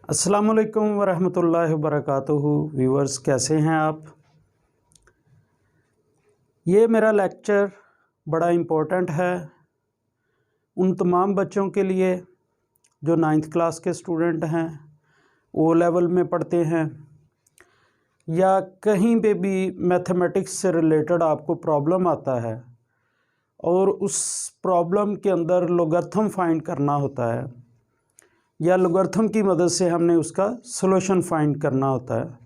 अस्सलाम वालेकुम वरहमतुल्लाहि वबरकातुहू। व्यूअर्स, कैसे हैं आप? ये मेरा लेक्चर बड़ा इम्पोर्टेंट है उन तमाम बच्चों के लिए जो 9th क्लास के स्टूडेंट हैं, ओ लेवल में पढ़ते हैं, या कहीं पे भी मैथमेटिक्स से रिलेटेड आपको प्रॉब्लम आता है और उस प्रॉब्लम के अंदर लोगरिथम फाइंड करना होता है या लोगरिथम की मदद से हमने उसका सॉल्यूशन फाइंड करना होता है।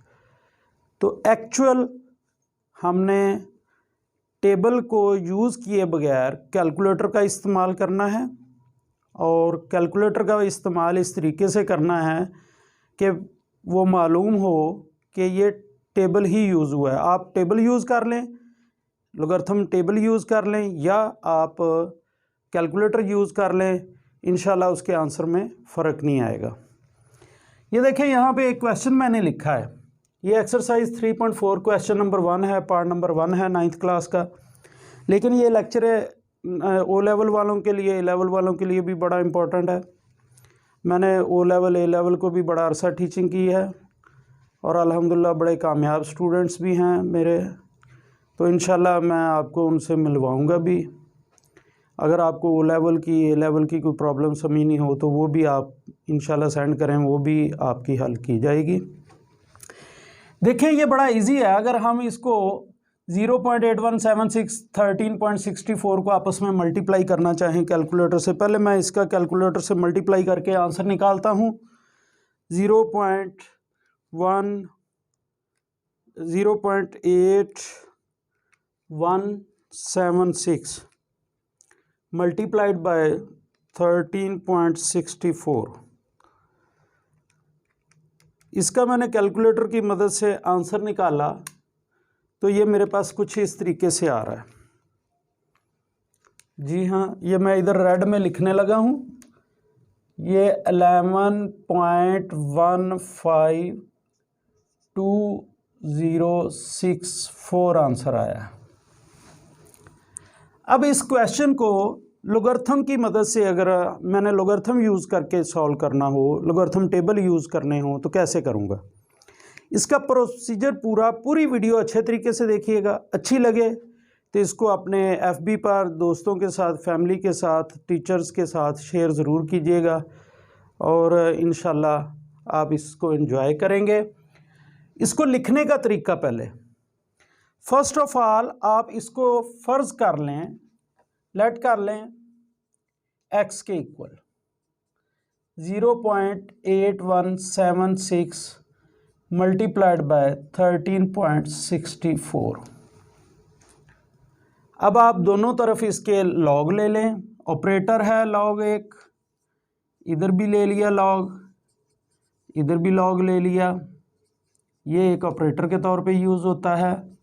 तो एक्चुअल हमने टेबल को यूज़ किए बगैर कैलकुलेटर का इस्तेमाल करना है, और कैलकुलेटर का इस्तेमाल इस तरीके से करना है कि वो मालूम हो कि ये टेबल ही यूज़ हुआ है। आप टेबल यूज़ कर लें, लोगरिथम टेबल यूज़ कर लें, या आप कैलकुलेटर यूज़ कर लें, इंशाल्लाह उसके आंसर में फ़र्क नहीं आएगा। ये देखें, यहाँ पे एक क्वेश्चन मैंने लिखा है। ये एक्सरसाइज 3.4 क्वेश्चन नंबर 1 है, पार्ट नंबर 1 है 9th क्लास का। लेकिन ये लेक्चर ओ लेवल वालों के लिए, ए लेवल वालों के लिए भी बड़ा इम्पोर्टेंट है। मैंने ओ लेवल, ए लेवल को भी बड़ा अरसा टीचिंग की है और अल्हम्दुलिल्लाह बड़े कामयाब स्टूडेंट्स भी हैं मेरे। तो इंशाल्लाह मैं आपको उनसे मिलवाऊंगा भी। अगर आपको ओ लेवल की, ए लेवल की कोई प्रॉब्लम समझनी हो तो वो भी आप इंशाल्लाह सेंड करें, वो भी आपकी हल की जाएगी। देखें, ये बड़ा इजी है। अगर हम इसको 0.8176 13.64 को आपस में मल्टीप्लाई करना चाहें कैलकुलेटर से, पहले मैं इसका कैलकुलेटर से मल्टीप्लाई करके आंसर निकालता हूँ। 0.8176 मल्टीप्लाइड बाय 13.64, इसका मैंने कैलकुलेटर की मदद से आंसर निकाला तो ये मेरे पास कुछ इस तरीके से आ रहा है। जी हाँ, ये मैं इधर रेड में लिखने लगा हूँ। ये 11.152064 आंसर आया। अब इस क्वेश्चन को लोगरिथम की मदद से अगर मैंने लोगरिथम यूज़ करके सॉल्व करना हो, लोगरिथम टेबल यूज़ करने हो, तो कैसे करूँगा? इसका प्रोसीजर पूरी वीडियो अच्छे तरीके से देखिएगा। अच्छी लगे तो इसको अपने FB पर दोस्तों के साथ, फैमिली के साथ, टीचर्स के साथ शेयर ज़रूर कीजिएगा और इंशाल्लाह आप इसको एंजॉय करेंगे। इसको लिखने का तरीका, पहले फर्स्ट ऑफ ऑल आप इसको फ़र्ज़ कर लें, लेट कर लें x के इक्वल 0.8176 मल्टीप्लाइड बाय 13.64। अब आप दोनों तरफ इसके लॉग ले लें। ऑपरेटर है लॉग एक, इधर भी ले लिया लॉग, इधर भी लॉग ले लिया। ये एक ऑपरेटर के तौर पे यूज़ होता है।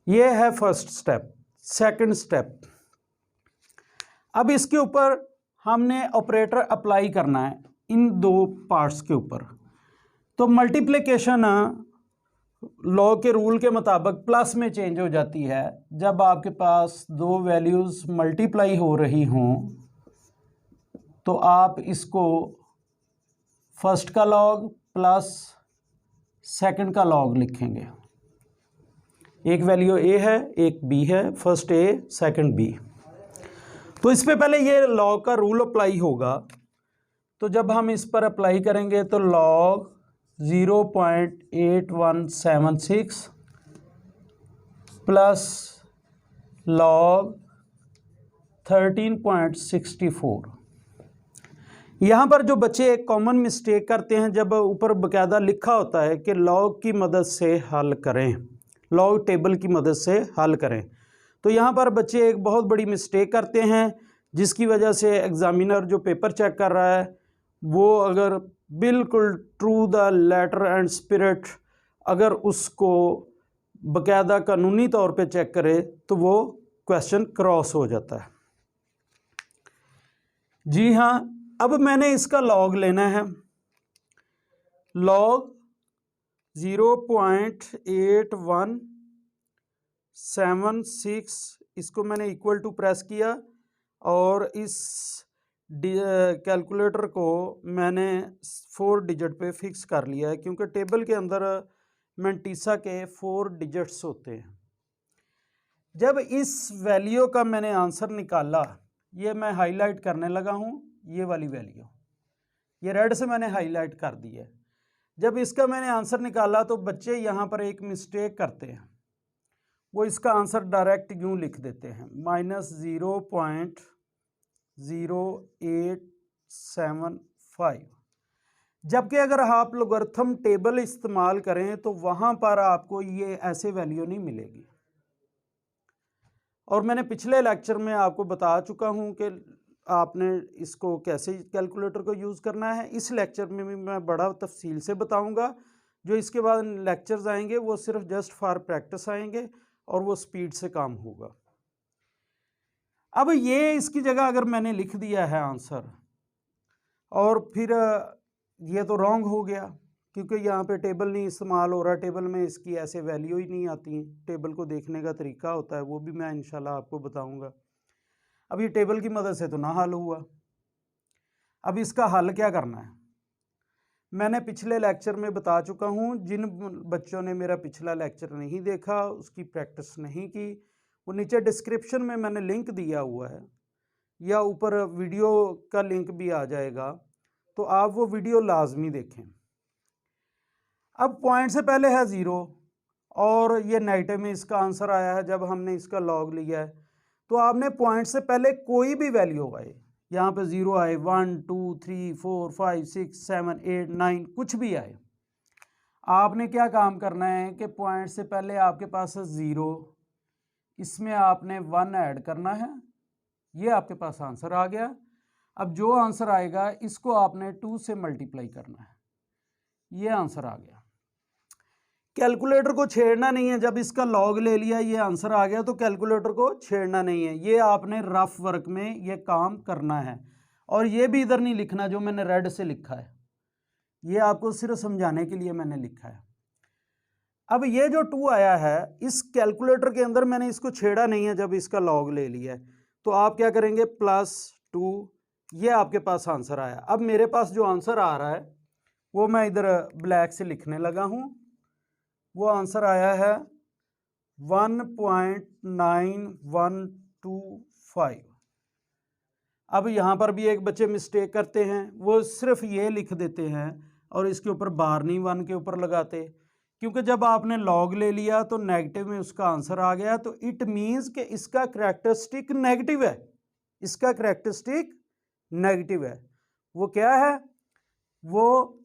ये है फर्स्ट स्टेप। सेकंड स्टेप, अब इसके ऊपर हमने ऑपरेटर अप्लाई करना है इन दो पार्ट्स के ऊपर। तो मल्टीप्लिकेशन लॉग के रूल के मुताबिक प्लस में चेंज हो जाती है जब आपके पास दो वैल्यूज़ मल्टीप्लाई हो रही हों। तो आप इसको फर्स्ट का लॉग प्लस सेकंड का लॉग लिखेंगे। एक वैल्यू a है, एक b है, फर्स्ट a सेकंड b। तो इस पे पहले ये लॉग का रूल अप्लाई होगा। तो जब हम इस पर अप्लाई करेंगे तो लॉग 0.8176 प्लस लॉग 13.64। यहाँ पर जो बच्चे एक कॉमन मिस्टेक करते हैं, जब ऊपर बाकायदा लिखा होता है कि लॉग की मदद से हल करें, लॉग टेबल की मदद से हल करें, तो यहाँ पर बच्चे एक बहुत बड़ी मिस्टेक करते हैं, जिसकी वजह से एग्ज़ामिनर जो पेपर चेक कर रहा है वो अगर बिल्कुल true the letter and spirit अगर उसको बाकायदा कानूनी तौर पे चेक करे तो वो क्वेश्चन क्रॉस हो जाता है। जी हाँ, अब मैंने इसका लॉग लेना है। लॉग 0.8176, इसको मैंने इक्वल टू प्रेस किया और इस कैलकुलेटर को मैंने 4 डिजिट पे फिक्स कर लिया है, क्योंकि टेबल के अंदर मेंटिसा के 4 डिजिट्स होते हैं। जब इस वैल्यू का मैंने आंसर निकाला, ये मैं हाईलाइट करने लगा हूँ, ये वाली वैल्यू ये रेड से मैंने हाईलाइट कर दी है। जब इसका मैंने आंसर निकाला तो बच्चे यहाँ पर एक मिस्टेक करते हैं, वो इसका आंसर डायरेक्ट यूँ लिख देते हैं -0.0875। जबकि अगर आप लोगरिथम टेबल इस्तेमाल करें तो वहाँ पर आपको ये ऐसे वैल्यू नहीं मिलेगी। और मैंने पिछले लेक्चर में आपको बता चुका हूँ कि आपने इसको कैसे कैलकुलेटर को यूज़ करना है। इस लेक्चर में भी मैं बड़ा तफसील से बताऊँगा। जो इसके बाद लेक्चर्स आएंगे वो सिर्फ जस्ट फॉर प्रैक्टिस आएंगे और वो स्पीड से काम होगा। अब ये इसकी जगह अगर मैंने लिख दिया है आंसर, और फिर ये तो रॉन्ग हो गया, क्योंकि यहाँ पे टेबल नहीं इस्तेमाल हो रहा, टेबल में इसकी ऐसे वैल्यू ही नहीं आती। टेबल को देखने का तरीका होता है, वो भी मैं इंशाल्लाह आपको बताऊंगा। अब ये टेबल की मदद से तो ना हल हुआ, अब इसका हल क्या करना है मैंने पिछले लेक्चर में बता चुका हूँ। जिन बच्चों ने मेरा पिछला लेक्चर नहीं देखा, उसकी प्रैक्टिस नहीं की, वो नीचे डिस्क्रिप्शन में मैंने लिंक दिया हुआ है, या ऊपर वीडियो का लिंक भी आ जाएगा, तो आप वो वीडियो लाजमी देखें। अब पॉइंट से पहले है 0 और ये नेगेटिव में इसका आंसर आया है। जब हमने इसका लॉग लिया है तो आपने पॉइंट से पहले कोई भी वैल्यू आए, यहाँ पे 0 आए, 1 2 3 4 5 6 7 8 9 कुछ भी आए, आपने क्या काम करना है कि पॉइंट से पहले आपके पास है 0, इसमें आपने 1 ऐड करना है, ये आपके पास आंसर आ गया। अब जो आंसर आएगा इसको आपने 2 से मल्टीप्लाई करना है, ये आंसर आ गया। कैलकुलेटर को छेड़ना नहीं है। जब इसका लॉग ले लिया, ये आंसर आ गया, तो कैलकुलेटर को छेड़ना नहीं है। ये आपने रफ वर्क में ये काम करना है, और ये भी इधर नहीं लिखना जो मैंने रेड से लिखा है, ये आपको सिर्फ समझाने के लिए मैंने लिखा है। अब ये जो 2 आया है, इस कैलकुलेटर के अंदर मैंने इसको छेड़ा नहीं है। जब इसका लॉग ले लिया है तो आप क्या करेंगे, +2, ये आपके पास आंसर आया। अब मेरे पास जो आंसर आ रहा है वो मैं इधर ब्लैक से लिखने लगा हूँ। वो आंसर आया है 1.9125। अब यहाँ पर भी एक बच्चे मिस्टेक करते हैं, वो सिर्फ ये लिख देते हैं और इसके ऊपर बार नहीं 1 के ऊपर लगाते, क्योंकि जब आपने लॉग ले लिया तो नेगेटिव में उसका आंसर आ गया, तो इट मीन्स कि इसका करैक्टरिस्टिक नेगेटिव है। इसका करैक्टरिस्टिक नेगेटिव है। वो क्या है, वो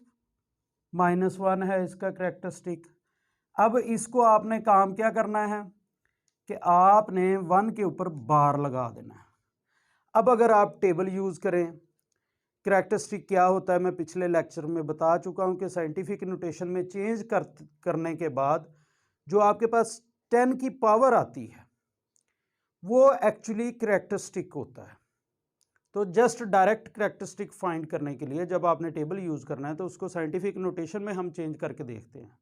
-1 है इसका करैक्टरिस्टिक। अब इसको आपने काम क्या करना है कि आपने 1 के ऊपर बार लगा देना है। अब अगर आप टेबल यूज़ करें, करैक्टरिस्टिक क्या होता है मैं पिछले लेक्चर में बता चुका हूं कि साइंटिफिक नोटेशन में चेंज करने के बाद जो आपके पास 10 की पावर आती है वो एक्चुअली करैक्टरिस्टिक होता है। तो जस्ट डायरेक्ट करैक्टरिस्टिक फाइंड करने के लिए जब आपने टेबल यूज़ करना है तो उसको साइंटिफिक नोटेशन में हम चेंज करके देखते हैं।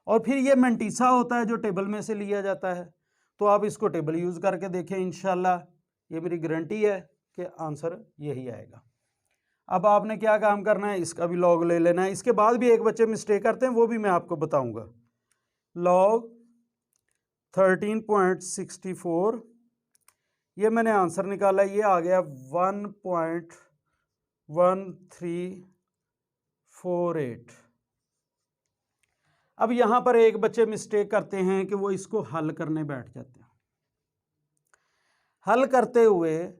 और फिर ये मेंटिसा होता है जो टेबल में से लिया जाता है, तो आप इसको टेबल यूज़ करके देखें, इंशाल्लाह ये मेरी गारंटी है कि आंसर यही आएगा। अब आपने क्या काम करना है, इसका भी लॉग ले लेना है। इसके बाद भी एक बच्चे मिस्टेक करते हैं, वो भी मैं आपको बताऊंगा। लॉग 13.64, ये मैंने आंसर निकाला, ये आ गया 1.1348। अब यहाँ पर एक बच्चे मिस्टेक करते हैं कि वो इसको हल करने बैठ जाते हैं। हल करते हुए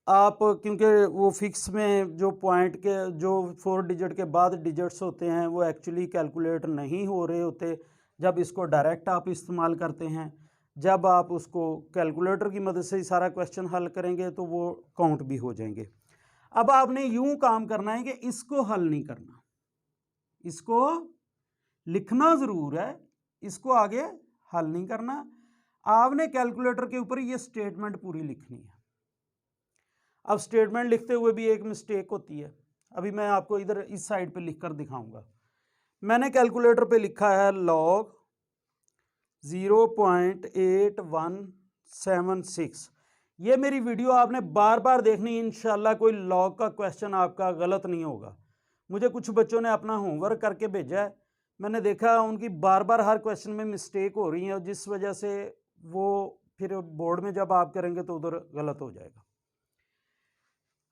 आप, क्योंकि वो फिक्स में जो पॉइंट के जो 4 डिजिट के बाद डिजिट्स होते हैं वो एक्चुअली कैलकुलेट नहीं हो रहे होते जब इसको डायरेक्ट आप इस्तेमाल करते हैं। जब आप उसको कैलकुलेटर की मदद से ही सारा क्वेश्चन हल करेंगे तो वो काउंट भी हो जाएंगे। अब आपने यूं काम करना है कि इसको हल नहीं करना, इसको लिखना ज़रूर है, इसको आगे हल नहीं करना। आपने कैलकुलेटर के ऊपर ये स्टेटमेंट पूरी लिखनी है। अब स्टेटमेंट लिखते हुए भी एक मिस्टेक होती है, अभी मैं आपको इधर इस साइड पे लिखकर दिखाऊंगा। मैंने कैलकुलेटर पे लिखा है लॉग 0.8176, ये मेरी वीडियो आपने बार बार देखनी, इंशाल्लाह कोई लॉग का क्वेश्चन आपका गलत नहीं होगा। मुझे कुछ बच्चों ने अपना होमवर्क करके भेजा है, मैंने देखा उनकी बार बार हर क्वेश्चन में मिस्टेक हो रही है, जिस वजह से वो फिर बोर्ड में जब आप करेंगे तो उधर गलत हो जाएगा।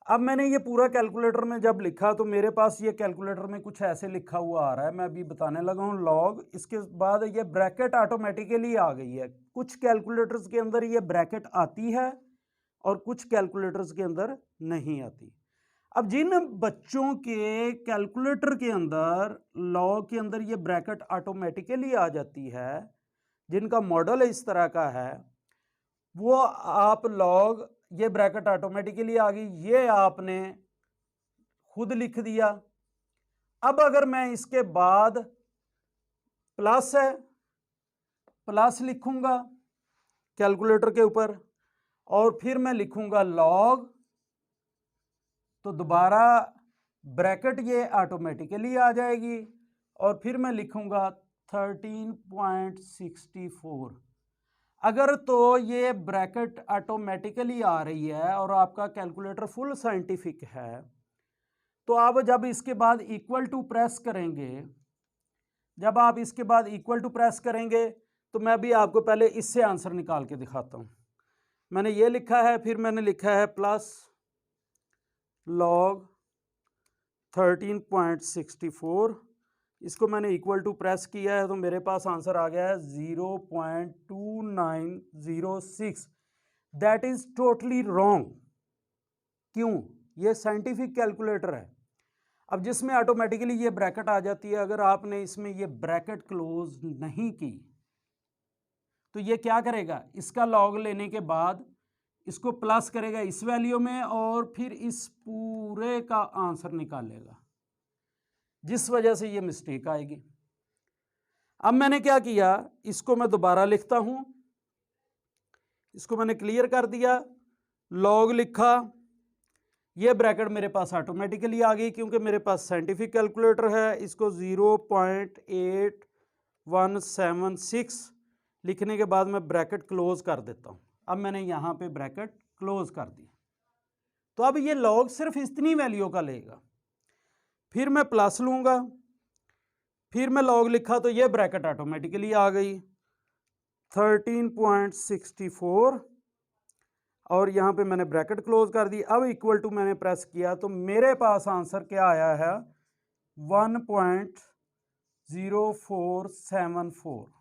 अब मैंने ये पूरा कैलकुलेटर में जब लिखा तो मेरे पास ये कैलकुलेटर में कुछ ऐसे लिखा हुआ आ रहा है, मैं अभी बताने लगा हूँ लॉग। इसके बाद ये ब्रैकेट ऑटोमेटिकली आ गई है। कुछ कैलकुलेटर्स के अंदर ये ब्रैकेट आती है और कुछ कैलकुलेटर्स के अंदर नहीं आती। अब जिन बच्चों के कैलकुलेटर के अंदर लॉग के अंदर ये ब्रैकेट ऑटोमेटिकली आ जाती है, जिनका मॉडल इस तरह का है, वो आप लॉग ये ब्रैकेट ऑटोमेटिकली आ गई, ये आपने खुद लिख दिया। अब अगर मैं इसके बाद प्लस है, प्लस लिखूंगा कैलकुलेटर के ऊपर और फिर मैं लिखूंगा लॉग, तो दोबारा ब्रैकेट ये ऑटोमेटिकली आ जाएगी और फिर मैं लिखूंगा 13.64। अगर तो ये ब्रैकेट ऑटोमेटिकली आ रही है और आपका कैलकुलेटर फुल साइंटिफिक है, तो आप जब इसके बाद इक्वल टू प्रेस करेंगे, जब आप इसके बाद इक्वल टू प्रेस करेंगे तो मैं भी आपको पहले इससे आंसर निकाल के दिखाता हूं। मैंने ये लिखा है, फिर मैंने लिखा है प्लस लॉग 13.64, इसको मैंने इक्वल टू प्रेस किया है तो मेरे पास आंसर आ गया है 0.2906। That is totally wrong. क्यों? ये साइंटिफिक कैलकुलेटर है। अब जिसमें ऑटोमेटिकली ये ब्रैकेट आ जाती है, अगर आपने इसमें ये ब्रैकेट क्लोज नहीं की तो ये क्या करेगा, इसका लॉग लेने के बाद इसको प्लस करेगा इस वैल्यू में और फिर इस पूरे का आंसर निकालेगा, जिस वजह से ये मिस्टेक आएगी। अब मैंने क्या किया, इसको मैं दोबारा लिखता हूं, इसको मैंने क्लियर कर दिया, लॉग लिखा, ये ब्रैकेट मेरे पास ऑटोमेटिकली आ गई क्योंकि मेरे पास साइंटिफिक कैलकुलेटर है। इसको 0.8176 लिखने के बाद मैं ब्रैकेट क्लोज कर देता हूं। अब मैंने यहां पे ब्रैकेट क्लोज कर दी, तो अब ये लॉग सिर्फ इतनी वैल्यू का लेगा। फिर मैं प्लस लूंगा, फिर मैं लॉग लिखा तो ये ब्रैकेट ऑटोमेटिकली आ गई 13.64 और यहां पे मैंने ब्रैकेट क्लोज कर दी। अब इक्वल टू मैंने प्रेस किया तो मेरे पास आंसर क्या आया है, 1.0474।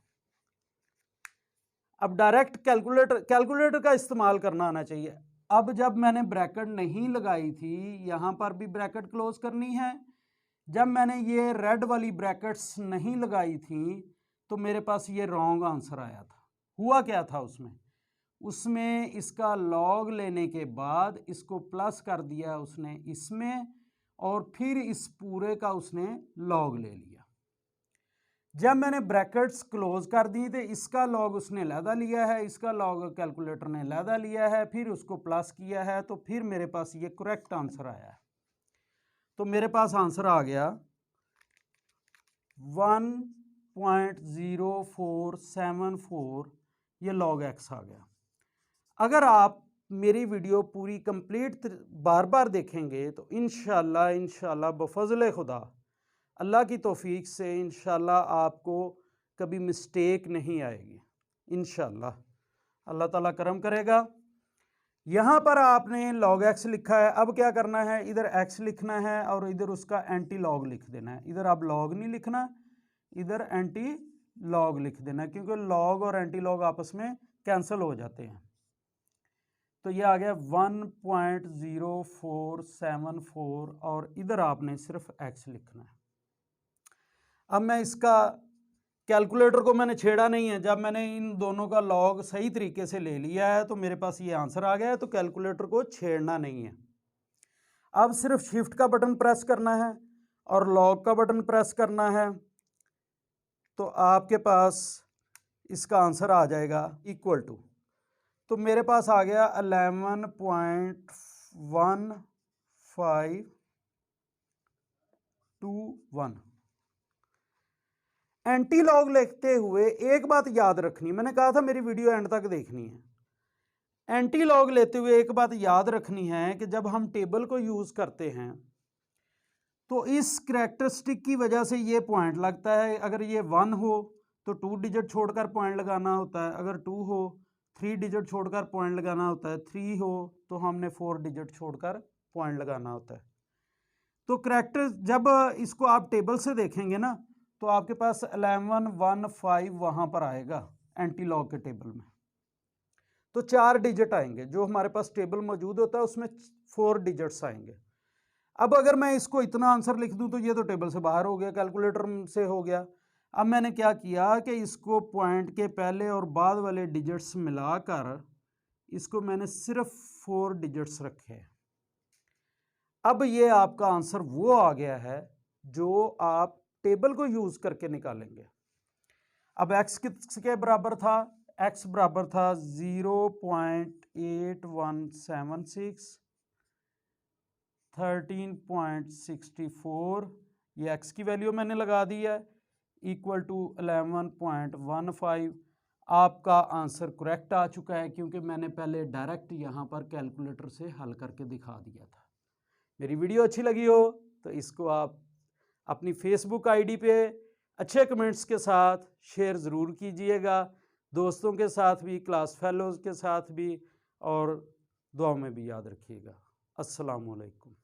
अब डायरेक्ट कैलकुलेटर का इस्तेमाल करना आना चाहिए। अब जब मैंने ब्रैकेट नहीं लगाई थी, यहां पर भी ब्रैकेट क्लोज करनी है। जब मैंने ये रेड वाली ब्रैकेट्स नहीं लगाई थी तो मेरे पास ये रॉन्ग आंसर आया था। हुआ क्या था उसमें इसका लॉग लेने के बाद इसको प्लस कर दिया उसने इसमें और फिर इस पूरे का उसने लॉग ले लिया। जब मैंने ब्रैकेट्स क्लोज कर दी तो इसका लॉग उसने लहदा लिया है, इसका लॉग कैलकुलेटर ने लहदा लिया है, फिर उसको प्लस किया है, तो फिर मेरे पास ये करेक्ट आंसर आया है। तो मेरे पास आंसर आ गया 1.0474, ये लॉग एक्स आ गया। अगर आप मेरी वीडियो पूरी कंप्लीट बार बार देखेंगे तो इंशाल्लाह बफज़ल खुदा अल्लाह की तौफीक से इंशाल्लाह आपको कभी मिस्टेक नहीं आएगी। इंशाल्लाह अल्लाह ताला करम करेगा। यहाँ पर आपने लॉग एक्स लिखा है, अब क्या करना है, इधर एक्स लिखना है और इधर उसका एंटी लॉग लिख देना है। इधर आप लॉग नहीं लिखना, इधर एंटी लॉग लिख देना, क्योंकि लॉग और एंटी लॉग आपस में कैंसिल हो जाते हैं। तो ये आ गया 1.0474 और इधर आपने सिर्फ एक्स लिखना है। अब मैं इसका कैलकुलेटर को मैंने छेड़ा नहीं है, जब मैंने इन दोनों का लॉग सही तरीके से ले लिया है तो मेरे पास ये आंसर आ गया है, तो कैलकुलेटर को छेड़ना नहीं है। अब सिर्फ शिफ्ट का बटन प्रेस करना है और लॉग का बटन प्रेस करना है, तो आपके पास इसका आंसर आ जाएगा इक्वल टू। तो मेरे पास आ गया 11.1521। एंटी लॉग लिखते हुए एक बात याद रखनी, मैंने कहा था मेरी वीडियो एंड तक देखनी है। एंटी लॉग लेते हुए एक बात याद रखनी है कि जब हम टेबल को यूज़ करते हैं तो इस करैक्टरिस्टिक की वजह से ये पॉइंट लगता है। अगर ये 1 हो तो 2 डिजिट छोड़कर पॉइंट लगाना होता है, अगर 2 हो 3 डिजिट छोड़कर पॉइंट लगाना होता है, 3 हो तो हमने 4 डिजिट छोड़कर पॉइंट लगाना होता है। तो करैक्टर जब इसको आप टेबल से देखेंगे ना तो आपके पास 11 1 5 वहाँ पर आएगा एंटी लॉग के टेबल में, तो 4 डिजिट आएंगे। जो हमारे पास टेबल मौजूद होता है उसमें 4 डिजिट्स आएंगे। अब अगर मैं इसको इतना आंसर लिख दूं तो ये तो टेबल से बाहर हो गया, कैलकुलेटर से हो गया। अब मैंने क्या किया कि इसको पॉइंट के पहले और बाद वाले डिजिट्स मिलाकर इसको मैंने सिर्फ 4 डिजिट्स रखे। अब ये आपका आंसर वो आ गया है जो आप टेबल को यूज करके निकालेंगे। अब x किसके बराबर था? x बराबर था 0.8176 13.64, ये x की वैल्यू मैंने लगा दी है, इक्वल टू 11.15। आपका आंसर करेक्ट आ चुका है क्योंकि मैंने पहले डायरेक्ट यहाँ पर कैलकुलेटर से हल करके दिखा दिया था। मेरी वीडियो अच्छी लगी हो तो इसको आप अपनी फेसबुक आईडी पे अच्छे कमेंट्स के साथ शेयर ज़रूर कीजिएगा, दोस्तों के साथ भी, क्लास फेलोज़ के साथ भी, और दुआ में भी याद रखिएगा। अस्सलाम वालेकुम।